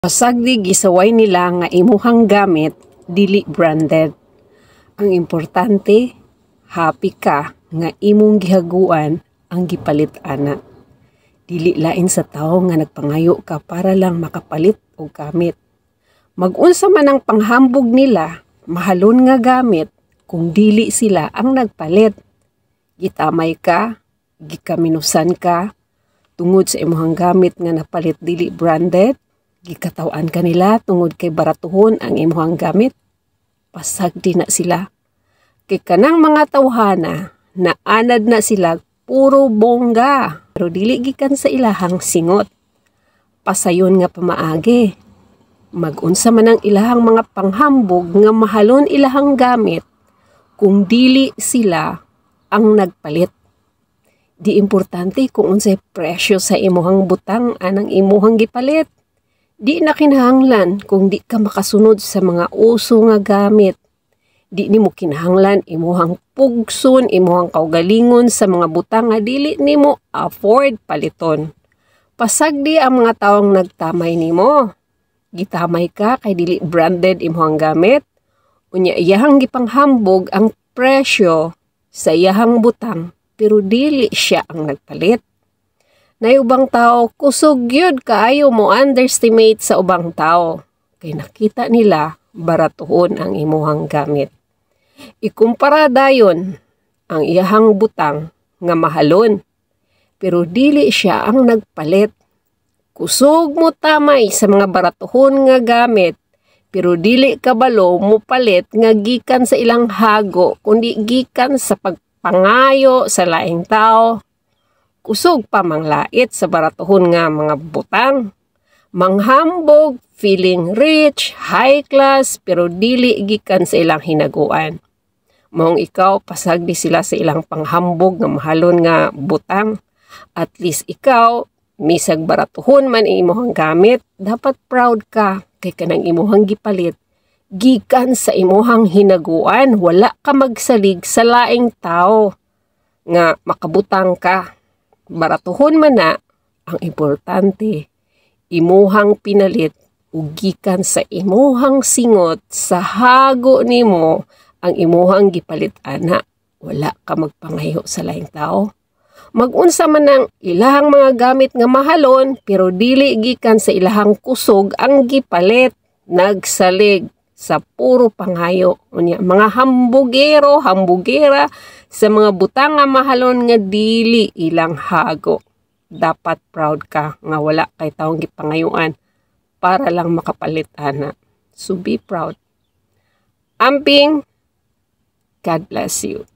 Pasagdi gisaway nila nga imuhang gamit dili branded. Ang importante, happy ka nga imong gihaguan ang gipalit ana. Dili lain sa tawo nga nagpangayo ka para lang makapalit og gamit. Mag-unsa man ang panghambog nila, mahalon nga gamit kung dili sila ang nagpalit. Gitamay ka, gikaminusan ka, tungod sa imuhang gamit nga napalit dili branded. Gikatawan ka nila tungod kay baratuhon ang imuhang gamit. Pasagdi na sila. Kay kanang mga tawhana, naanad na sila puro bongga. Pero dili gikan sa ilahang singot. Pasayon nga pamaagi. Mag-unsa man ang ilahang mga panghambog nga mahalon ilahang gamit kung dili sila ang nagpalit. Di importante kung unsay presyo sa imuhang butang anang imuhang gipalit. Di na kinahanglan kung di ka makasunod sa mga uso nga gamit. Di nimo kinahanglan imuhang pugson, imuhang kaugalingon sa mga butang nga dili nimo afford paliton. Pasagdi ang mga tawong nagtamay nimo. Gitamay ka kay dili branded imuhang gamit. Unya iyahang gipanghambog ang presyo sa iyahang butang pero dili siya ang nagpalit. Nay ubang tao, kusog yun kaayo mo underestimate sa ubang tao. Kay nakita nila, baratuhon ang imuhang gamit. Ikumpara dayon ang iyahang butang nga mahalon. Pero dili siya ang nagpalit. Kusog mo tamay sa mga baratuhon nga gamit. Pero dili kabalo mo palit nga gikan sa ilang hago, kundi gikan sa pagpangayo sa laing tao. Kusog pa manglait sa baratuhon nga mga butang. Manghambog, feeling rich, high class, pero dili gikan sa ilang hinaguan. Maong ikaw, pasagdi sila sa ilang panghambog nga mahalon nga butang. At least ikaw, misag baratuhon man imuhang gamit, dapat proud ka kay kanang imuhang gipalit. Gikan sa imuhang hinaguan, wala ka magsalig sa laing tao nga makabutang ka. Baratuhon man na, ang importante, imuhang pinalit ug gikan sa imuhang singot sa hago nimo ang imuhang gipalit ana. Wala ka magpangayo sa laing tao. Mag-unsa man ang ilahang mga gamit nga mahalon pero dili gikan sa ilahang kusog ang gipalit. Nagsalig sa puro pangayo. Unya, mga hambugero, hambugera sa mga butang nga mahalon nga dili ilang hago. Dapat proud ka nga wala kay taong gipangayuan para lang makapalit ana. So be proud. Amping, God bless you.